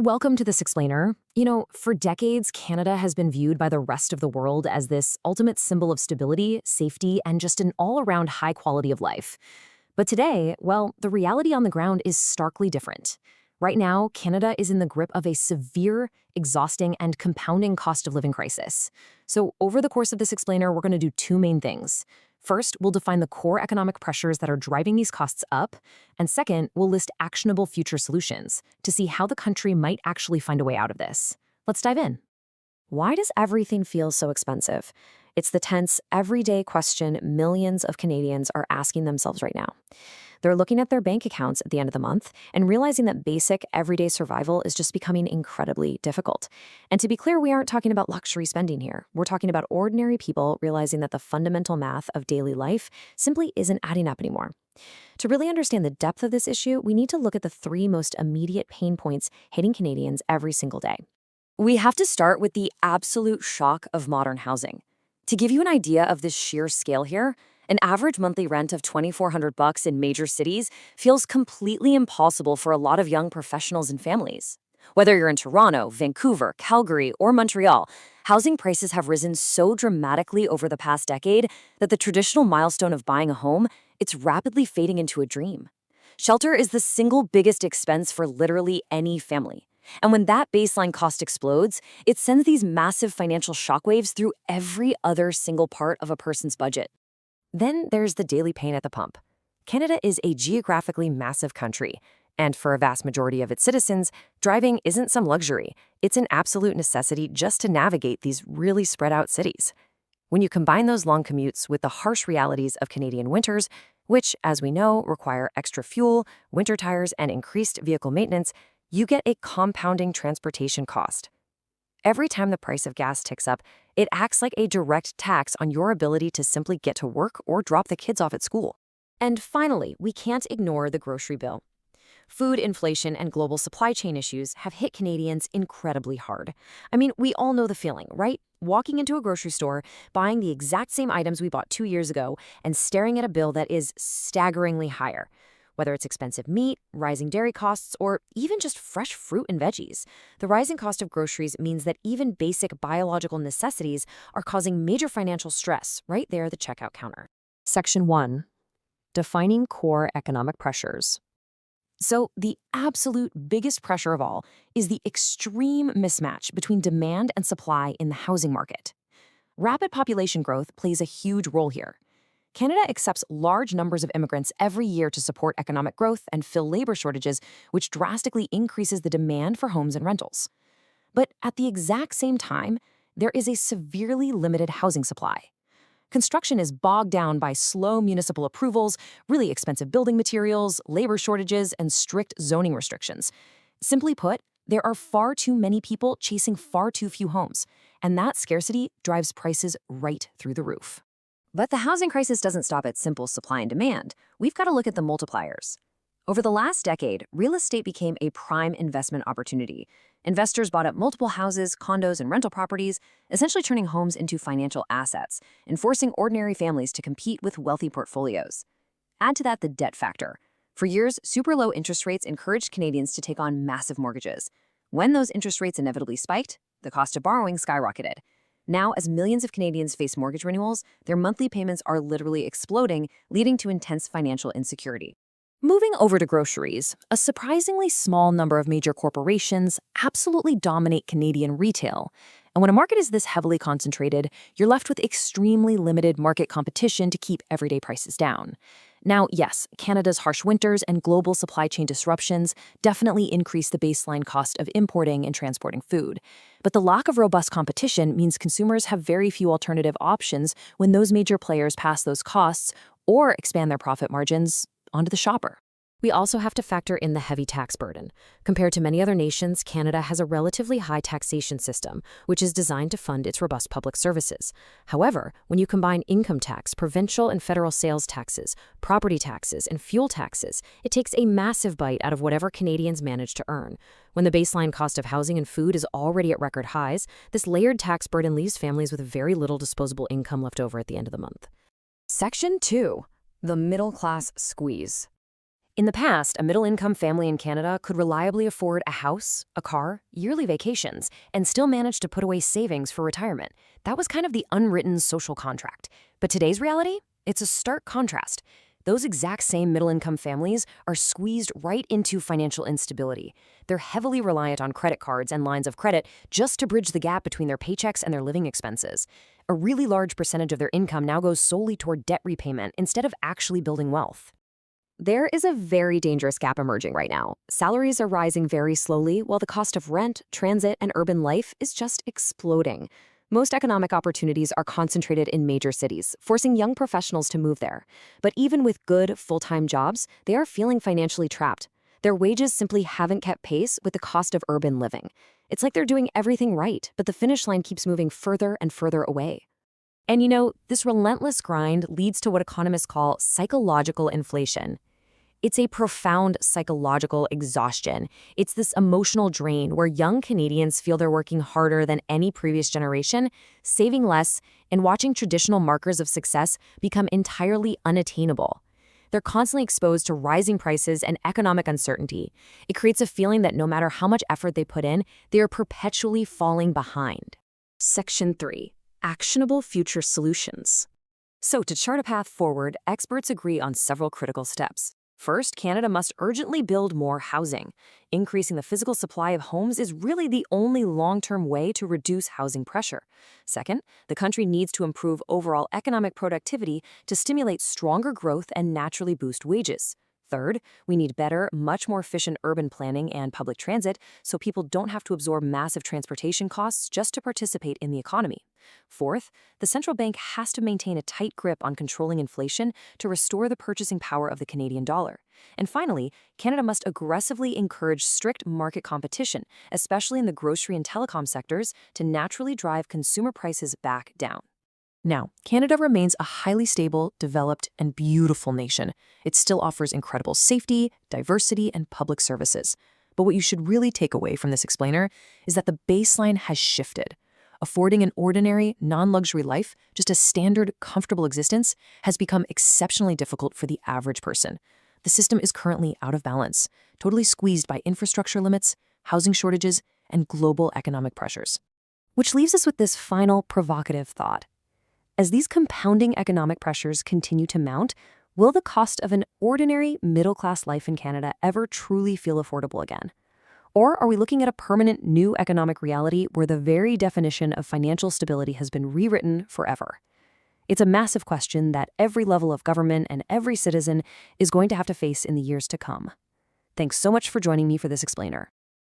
Welcome to This Explainer. For decades, Canada has been viewed by the rest of the world as this ultimate symbol of stability, safety, and just an all-around high quality of life. But today, well, the reality on the ground is starkly different. Right now, Canada is in the grip of a severe, exhausting, and compounding cost of living crisis. So over the course of This Explainer, we're going to do two main things. First, we'll define the core economic pressures that are driving these costs up. And second, we'll list actionable future solutions to see how the country might actually find a way out of this. Let's dive in. Why does everything feel so expensive? It's the tense, everyday question millions of Canadians are asking themselves right now. They're looking at their bank accounts at the end of the month and realizing that basic, everyday survival is just becoming incredibly difficult. And to be clear, we aren't talking about luxury spending here. We're talking about ordinary people realizing that the fundamental math of daily life simply isn't adding up anymore. To really understand the depth of this issue, we need to look at the three most immediate pain points hitting Canadians every single day. We have to start with the absolute shock of modern housing. To give you an idea of this sheer scale here, an average monthly rent of $2,400 in major cities feels completely impossible for a lot of young professionals and families. Whether you're in Toronto, Vancouver, Calgary, or Montreal, housing prices have risen so dramatically over the past decade that the traditional milestone of buying a home, it's rapidly fading into a dream. Shelter is the single biggest expense for literally any family. And when that baseline cost explodes, it sends these massive financial shockwaves through every other single part of a person's budget. Then there's the daily pain at the pump. Canada is a geographically massive country, and for a vast majority of its citizens, driving isn't some luxury. It's an absolute necessity just to navigate these really spread out cities. When you combine those long commutes with the harsh realities of Canadian winters, which, as we know, require extra fuel, winter tires, and increased vehicle maintenance, you get a compounding transportation cost. Every time the price of gas ticks up, it acts like a direct tax on your ability to simply get to work or drop the kids off at school. And finally, we can't ignore the grocery bill. Food inflation and global supply chain issues have hit Canadians incredibly hard. I mean, we all know the feeling, right? Walking into a grocery store, buying the exact same items we bought 2 years ago, and staring at a bill that is staggeringly higher. Whether it's expensive meat, rising dairy costs, or even just fresh fruit and veggies, the rising cost of groceries means that even basic biological necessities are causing major financial stress right there at the checkout counter. Section 1. Defining core economic pressures. So the absolute biggest pressure of all is the extreme mismatch between demand and supply in the housing market. Rapid population growth plays a huge role here. Canada accepts large numbers of immigrants every year to support economic growth and fill labor shortages, which drastically increases the demand for homes and rentals. But at the exact same time, there is a severely limited housing supply. Construction is bogged down by slow municipal approvals, really expensive building materials, labor shortages, and strict zoning restrictions. Simply put, there are far too many people chasing far too few homes, and that scarcity drives prices right through the roof. But the housing crisis doesn't stop at simple supply and demand. We've got to look at the multipliers. Over the last decade, real estate became a prime investment opportunity. Investors bought up multiple houses, condos, and rental properties, essentially turning homes into financial assets and forcing ordinary families to compete with wealthy portfolios. Add to that the debt factor. For years, super low interest rates encouraged Canadians to take on massive mortgages. When those interest rates inevitably spiked, the cost of borrowing skyrocketed. Now, as millions of Canadians face mortgage renewals, their monthly payments are literally exploding, leading to intense financial insecurity. Moving over to groceries, a surprisingly small number of major corporations absolutely dominate Canadian retail. And when a market is this heavily concentrated, you're left with extremely limited market competition to keep everyday prices down. Now, yes, Canada's harsh winters and global supply chain disruptions definitely increase the baseline cost of importing and transporting food. But the lack of robust competition means consumers have very few alternative options when those major players pass those costs or expand their profit margins onto the shopper. We also have to factor in the heavy tax burden. Compared to many other nations, Canada has a relatively high taxation system, which is designed to fund its robust public services. However, when you combine income tax, provincial and federal sales taxes, property taxes, and fuel taxes, it takes a massive bite out of whatever Canadians manage to earn. When the baseline cost of housing and food is already at record highs, this layered tax burden leaves families with very little disposable income left over at the end of the month. Section 2. The middle class squeeze. In the past, a middle-income family in Canada could reliably afford a house, a car, yearly vacations, and still manage to put away savings for retirement. That was kind of the unwritten social contract. But today's reality? It's a stark contrast. Those exact same middle-income families are squeezed right into financial instability. They're heavily reliant on credit cards and lines of credit just to bridge the gap between their paychecks and their living expenses. A really large percentage of their income now goes solely toward debt repayment instead of actually building wealth. There is a very dangerous gap emerging right now. Salaries are rising very slowly, while the cost of rent, transit, and urban life is just exploding. Most economic opportunities are concentrated in major cities, forcing young professionals to move there. But even with good, full-time jobs, they are feeling financially trapped. Their wages simply haven't kept pace with the cost of urban living. It's like they're doing everything right, but the finish line keeps moving further and further away. And this relentless grind leads to what economists call psychological inflation. It's a profound psychological exhaustion. It's this emotional drain where young Canadians feel they're working harder than any previous generation, saving less, and watching traditional markers of success become entirely unattainable. They're constantly exposed to rising prices and economic uncertainty. It creates a feeling that no matter how much effort they put in, they are perpetually falling behind. Section 3. Actionable future solutions. So, to chart a path forward, experts agree on several critical steps. First, Canada must urgently build more housing. Increasing the physical supply of homes is really the only long-term way to reduce housing pressure. Second, the country needs to improve overall economic productivity to stimulate stronger growth and naturally boost wages. Third, we need better, much more efficient urban planning and public transit so people don't have to absorb massive transportation costs just to participate in the economy. Fourth, the central bank has to maintain a tight grip on controlling inflation to restore the purchasing power of the Canadian dollar. And finally, Canada must aggressively encourage strict market competition, especially in the grocery and telecom sectors, to naturally drive consumer prices back down. Now, Canada remains a highly stable, developed, and beautiful nation. It still offers incredible safety, diversity, and public services. But what you should really take away from this explainer is that the baseline has shifted. Affording an ordinary, non-luxury life, just a standard, comfortable existence, has become exceptionally difficult for the average person. The system is currently out of balance, totally squeezed by infrastructure limits, housing shortages, and global economic pressures. Which leaves us with this final provocative thought. As these compounding economic pressures continue to mount, will the cost of an ordinary middle-class life in Canada ever truly feel affordable again? Or are we looking at a permanent new economic reality where the very definition of financial stability has been rewritten forever? It's a massive question that every level of government and every citizen is going to have to face in the years to come. Thanks so much for joining me for this explainer.